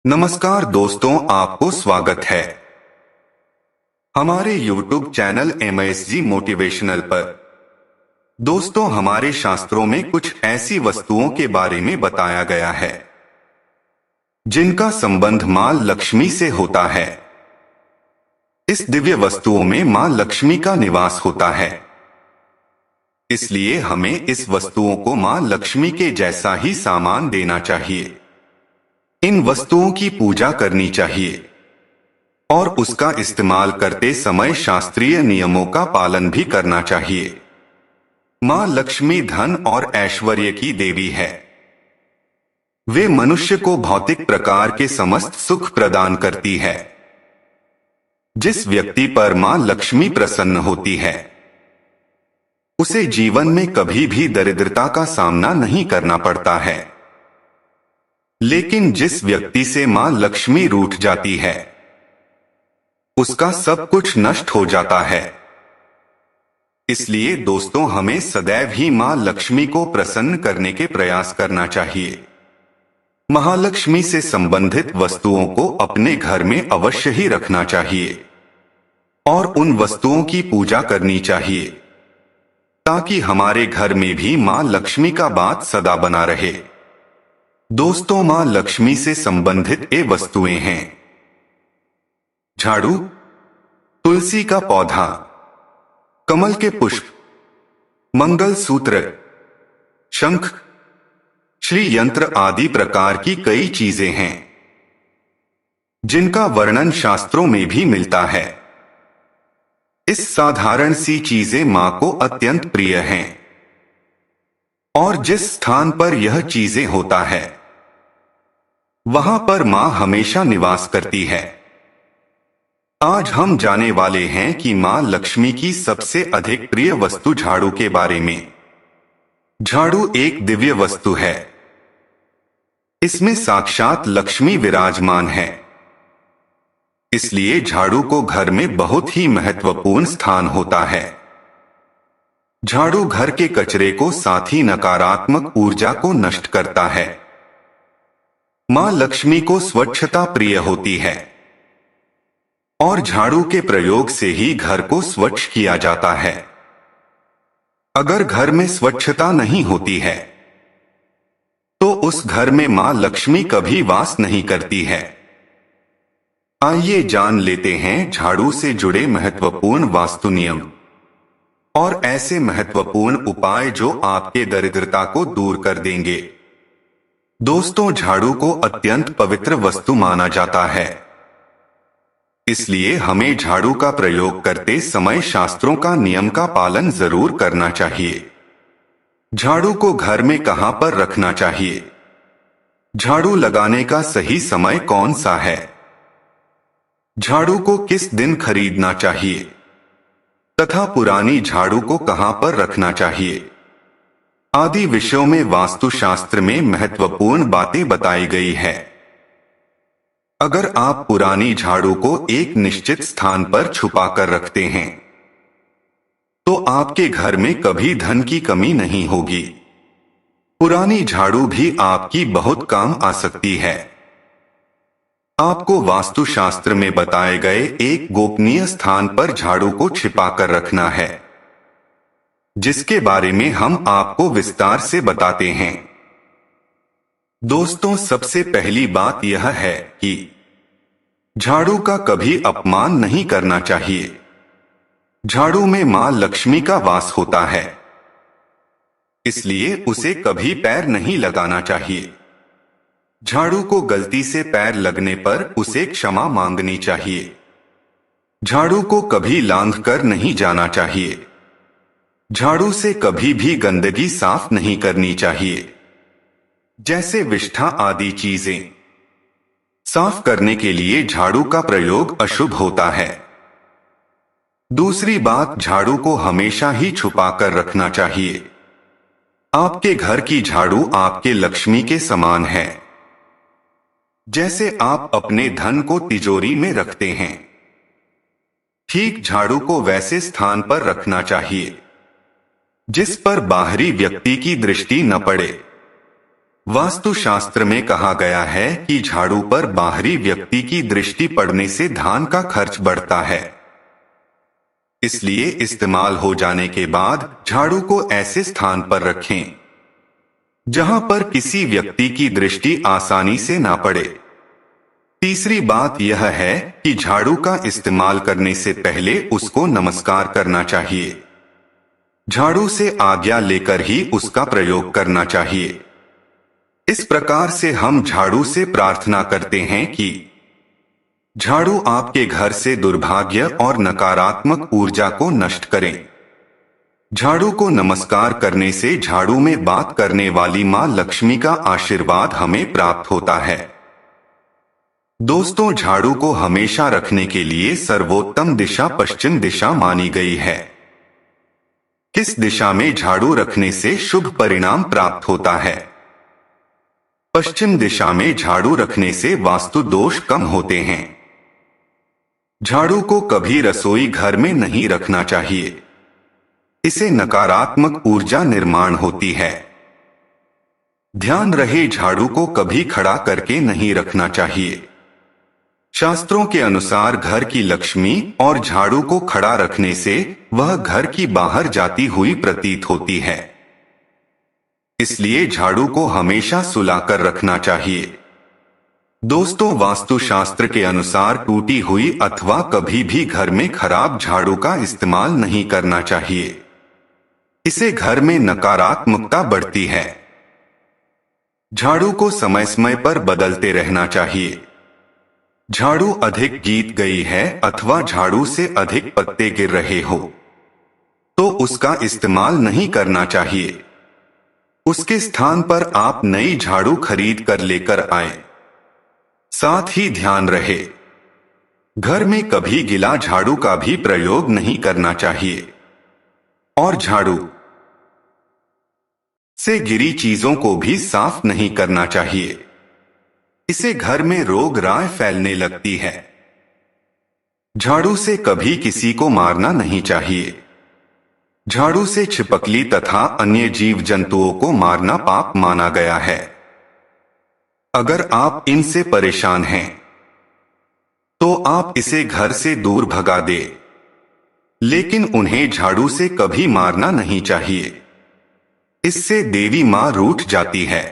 नमस्कार दोस्तों, आपको स्वागत है हमारे YouTube चैनल MSG मोटिवेशनल पर। दोस्तों, हमारे शास्त्रों में कुछ ऐसी वस्तुओं के बारे में बताया गया है जिनका संबंध मां लक्ष्मी से होता है। इस दिव्य वस्तुओं में मां लक्ष्मी का निवास होता है, इसलिए हमें इस वस्तुओं को मां लक्ष्मी के जैसा ही सामान देना चाहिए। इन वस्तुओं की पूजा करनी चाहिए और उसका इस्तेमाल करते समय शास्त्रीय नियमों का पालन भी करना चाहिए। मां लक्ष्मी धन और ऐश्वर्य की देवी है। वे मनुष्य को भौतिक प्रकार के समस्त सुख प्रदान करती है। जिस व्यक्ति पर मां लक्ष्मी प्रसन्न होती है, उसे जीवन में कभी भी दरिद्रता का सामना नहीं करना पड़ता है। लेकिन जिस व्यक्ति से मां लक्ष्मी रूठ जाती है, उसका सब कुछ नष्ट हो जाता है। इसलिए दोस्तों, हमें सदैव ही मां लक्ष्मी को प्रसन्न करने के प्रयास करना चाहिए। महालक्ष्मी से संबंधित वस्तुओं को अपने घर में अवश्य ही रखना चाहिए और उन वस्तुओं की पूजा करनी चाहिए, ताकि हमारे घर में भी मां लक्ष्मी का वास सदा बना रहे। दोस्तों, मां लक्ष्मी से संबंधित ये वस्तुएं हैं: झाड़ू, तुलसी का पौधा, कमल के पुष्प, मंगल सूत्र, शंख, श्री यंत्र आदि प्रकार की कई चीजें हैं जिनका वर्णन शास्त्रों में भी मिलता है। इस साधारण सी चीजें मां को अत्यंत प्रिय हैं और जिस स्थान पर यह चीजें होता है, वहां पर मां हमेशा निवास करती है। आज हम जाने वाले हैं कि मां लक्ष्मी की सबसे अधिक प्रिय वस्तु झाड़ू के बारे में। झाड़ू एक दिव्य वस्तु है। इसमें साक्षात लक्ष्मी विराजमान है। इसलिए झाड़ू को घर में बहुत ही महत्वपूर्ण स्थान होता है। झाड़ू घर के कचरे को, साथ ही नकारात्मक ऊर्जा को नष्ट करता है। मां लक्ष्मी को स्वच्छता प्रिय होती है और झाड़ू के प्रयोग से ही घर को स्वच्छ किया जाता है। अगर घर में स्वच्छता नहीं होती है, तो उस घर में मां लक्ष्मी कभी वास नहीं करती है। आइए जान लेते हैं झाड़ू से जुड़े महत्वपूर्ण वास्तु नियम और ऐसे महत्वपूर्ण उपाय जो आपके दरिद्रता को दूर कर देंगे। दोस्तों, झाड़ू को अत्यंत पवित्र वस्तु माना जाता है। इसलिए हमें झाड़ू का प्रयोग करते समय शास्त्रों का नियम का पालन जरूर करना चाहिए। झाड़ू को घर में कहां पर रखना चाहिए? झाड़ू लगाने का सही समय कौन सा है? झाड़ू को किस दिन खरीदना चाहिए तथा पुरानी झाड़ू को कहां पर रखना चाहिए आदि विषयों में वास्तुशास्त्र में महत्वपूर्ण बातें बताई गई है। अगर आप पुरानी झाड़ू को एक निश्चित स्थान पर छुपा कर रखते हैं, तो आपके घर में कभी धन की कमी नहीं होगी। पुरानी झाड़ू भी आपकी बहुत काम आ सकती है। आपको वास्तुशास्त्र में बताए गए एक गोपनीय स्थान पर झाड़ू को छिपा कर रखना है, जिसके बारे में हम आपको विस्तार से बताते हैं। दोस्तों, सबसे पहली बात यह है कि झाड़ू का कभी अपमान नहीं करना चाहिए। झाड़ू में मां लक्ष्मी का वास होता है, इसलिए उसे कभी पैर नहीं लगाना चाहिए। झाड़ू को गलती से पैर लगने पर उसे क्षमा मांगनी चाहिए। झाड़ू को कभी लांघ कर नहीं जाना चाहिए। झाड़ू से कभी भी गंदगी साफ नहीं करनी चाहिए, जैसे विष्ठा आदि चीजें। साफ करने के लिए झाड़ू का प्रयोग अशुभ होता है। दूसरी बात, झाड़ू को हमेशा ही छुपा कर रखना चाहिए। आपके घर की झाड़ू आपके लक्ष्मी के समान है। जैसे आप अपने धन को तिजोरी में रखते हैं, ठीक झाड़ू को वैसे स्थान पर रखना चाहिए जिस पर बाहरी व्यक्ति की दृष्टि न पड़े। वास्तुशास्त्र में कहा गया है कि झाड़ू पर बाहरी व्यक्ति की दृष्टि पड़ने से धन का खर्च बढ़ता है। इसलिए इस्तेमाल हो जाने के बाद झाड़ू को ऐसे स्थान पर रखें जहां पर किसी व्यक्ति की दृष्टि आसानी से ना पड़े। तीसरी बात यह है कि झाड़ू का इस्तेमाल करने से पहले उसको नमस्कार करना चाहिए। झाड़ू से आज्ञा लेकर ही उसका प्रयोग करना चाहिए। इस प्रकार से हम झाड़ू से प्रार्थना करते हैं कि झाड़ू आपके घर से दुर्भाग्य और नकारात्मक ऊर्जा को नष्ट करें। झाड़ू को नमस्कार करने से झाड़ू में बात करने वाली मां लक्ष्मी का आशीर्वाद हमें प्राप्त होता है। दोस्तों, झाड़ू को हमेशा रखने के लिए सर्वोत्तम दिशा पश्चिम दिशा मानी गई है। किस दिशा में झाड़ू रखने से शुभ परिणाम प्राप्त होता है? पश्चिम दिशा में झाड़ू रखने से वास्तु दोष कम होते हैं। झाड़ू को कभी रसोई घर में नहीं रखना चाहिए। इससे नकारात्मक ऊर्जा निर्माण होती है। ध्यान रहे, झाड़ू को कभी खड़ा करके नहीं रखना चाहिए। शास्त्रों के अनुसार घर की लक्ष्मी और झाड़ू को खड़ा रखने से वह घर की बाहर जाती हुई प्रतीत होती है। इसलिए झाड़ू को हमेशा सुलाकर रखना चाहिए। दोस्तों, वास्तुशास्त्र के अनुसार टूटी हुई अथवा कभी भी घर में खराब झाड़ू का इस्तेमाल नहीं करना चाहिए। इससे घर में नकारात्मकता बढ़ती है। झाड़ू को समय समय पर बदलते रहना चाहिए। झाड़ू अधिक गीत गई है अथवा झाड़ू से अधिक पत्ते गिर रहे हो तो उसका इस्तेमाल नहीं करना चाहिए। उसके स्थान पर आप नई झाड़ू खरीद कर लेकर आए। साथ ही ध्यान रहे, घर में कभी गीला झाड़ू का भी प्रयोग नहीं करना चाहिए और झाड़ू से गिरी चीजों को भी साफ नहीं करना चाहिए। इससे घर में रोग राय फैलने लगती है। झाड़ू से कभी किसी को मारना नहीं चाहिए। झाड़ू से छिपकली तथा अन्य जीव जंतुओं को मारना पाप माना गया है। अगर आप इनसे परेशान हैं तो आप इसे घर से दूर भगा दे, लेकिन उन्हें झाड़ू से कभी मारना नहीं चाहिए। इससे देवी मां रूठ जाती है।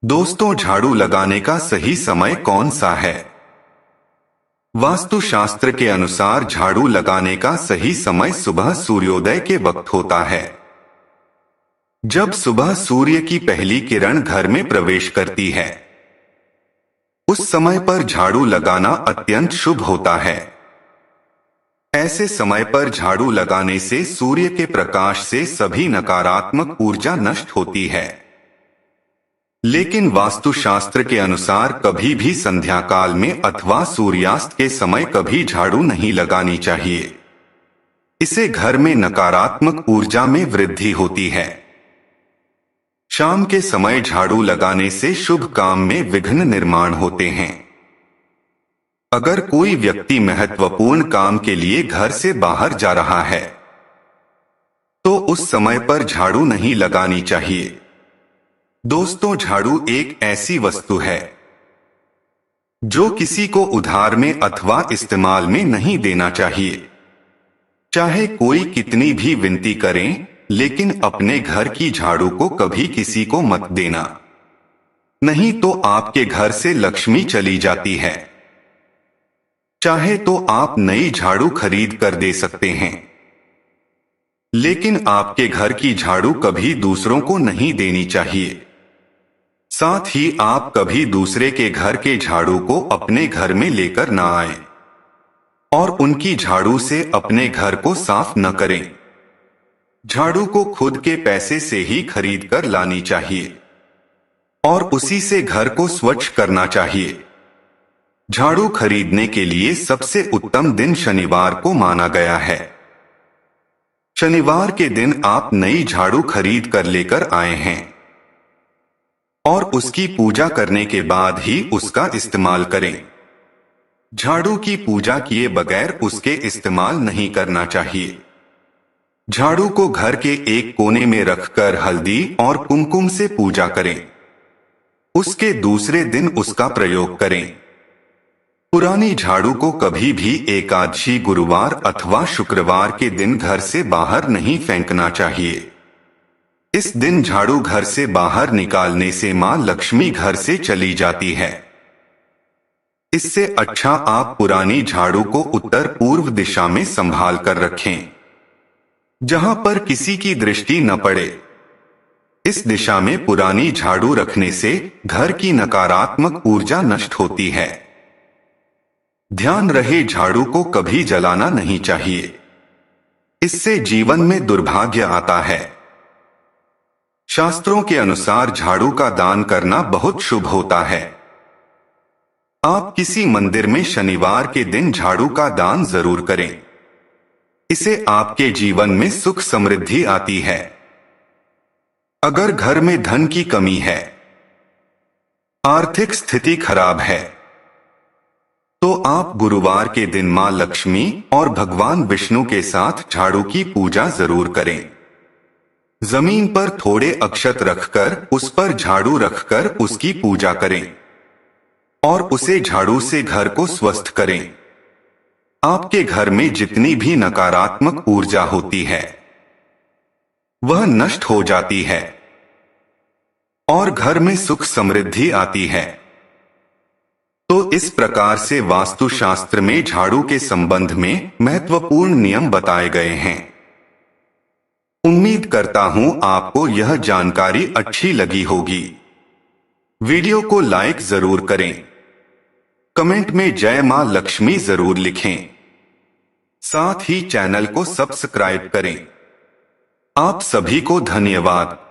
दोस्तों, झाड़ू लगाने का सही समय कौन सा है? वास्तुशास्त्र के अनुसार झाड़ू लगाने का सही समय सुबह सूर्योदय के वक्त होता है। जब सुबह सूर्य की पहली किरण घर में प्रवेश करती है, उस समय पर झाड़ू लगाना अत्यंत शुभ होता है। ऐसे समय पर झाड़ू लगाने से सूर्य के प्रकाश से सभी नकारात्मक ऊर्जा नष्ट होती है। लेकिन वास्तुशास्त्र के अनुसार कभी भी संध्या काल में अथवा सूर्यास्त के समय कभी झाड़ू नहीं लगानी चाहिए। इससे घर में नकारात्मक ऊर्जा में वृद्धि होती है। शाम के समय झाड़ू लगाने से शुभ काम में विघ्न निर्माण होते हैं। अगर कोई व्यक्ति महत्वपूर्ण काम के लिए घर से बाहर जा रहा है तो उस समय पर झाड़ू नहीं लगानी चाहिए। दोस्तों, झाड़ू एक ऐसी वस्तु है जो किसी को उधार में अथवा इस्तेमाल में नहीं देना चाहिए। चाहे कोई कितनी भी विनती करें, लेकिन अपने घर की झाड़ू को कभी किसी को मत देना, नहीं तो आपके घर से लक्ष्मी चली जाती है। चाहे तो आप नई झाड़ू खरीद कर दे सकते हैं, लेकिन आपके घर की झाड़ू कभी दूसरों को नहीं देनी चाहिए। साथ ही आप कभी दूसरे के घर के झाड़ू को अपने घर में लेकर ना आए और उनकी झाड़ू से अपने घर को साफ न करें। झाड़ू को खुद के पैसे से ही खरीद कर लानी चाहिए और उसी से घर को स्वच्छ करना चाहिए। झाड़ू खरीदने के लिए सबसे उत्तम दिन शनिवार को माना गया है। शनिवार के दिन आप नई झाड़ू खरीद कर लेकर आए हैं और उसकी पूजा करने के बाद ही उसका इस्तेमाल करें। झाड़ू की पूजा किए बगैर उसके इस्तेमाल नहीं करना चाहिए। झाड़ू को घर के एक कोने में रखकर हल्दी और कुमकुम से पूजा करें। उसके दूसरे दिन उसका प्रयोग करें। पुरानी झाड़ू को कभी भी एकादशी, गुरुवार अथवा शुक्रवार के दिन घर से बाहर नहीं फेंकना चाहिए। इस दिन झाड़ू घर से बाहर निकालने से मां लक्ष्मी घर से चली जाती है। इससे अच्छा आप पुरानी झाड़ू को उत्तर पूर्व दिशा में संभाल कर रखें, जहां पर किसी की दृष्टि न पड़े। इस दिशा में पुरानी झाड़ू रखने से घर की नकारात्मक ऊर्जा नष्ट होती है। ध्यान रहे, झाड़ू को कभी जलाना नहीं चाहिए। इससे जीवन में दुर्भाग्य आता है। शास्त्रों के अनुसार झाड़ू का दान करना बहुत शुभ होता है। आप किसी मंदिर में शनिवार के दिन झाड़ू का दान जरूर करें। इससे आपके जीवन में सुख समृद्धि आती है। अगर घर में धन की कमी है, आर्थिक स्थिति खराब है, तो आप गुरुवार के दिन मां लक्ष्मी और भगवान विष्णु के साथ झाड़ू की पूजा जरूर करें। जमीन पर थोड़े अक्षत रखकर उस पर झाड़ू रखकर उसकी पूजा करें और उसे झाड़ू से घर को स्वस्थ करें। आपके घर में जितनी भी नकारात्मक ऊर्जा होती है वह नष्ट हो जाती है और घर में सुख समृद्धि आती है। तो इस प्रकार से वास्तुशास्त्र में झाड़ू के संबंध में महत्वपूर्ण नियम बताए गए हैं। उम्मीद करता हूं आपको यह जानकारी अच्छी लगी होगी। वीडियो को लाइक जरूर करें। कमेंट में जय मां लक्ष्मी जरूर लिखें। साथ ही चैनल को सब्सक्राइब करें। आप सभी को धन्यवाद।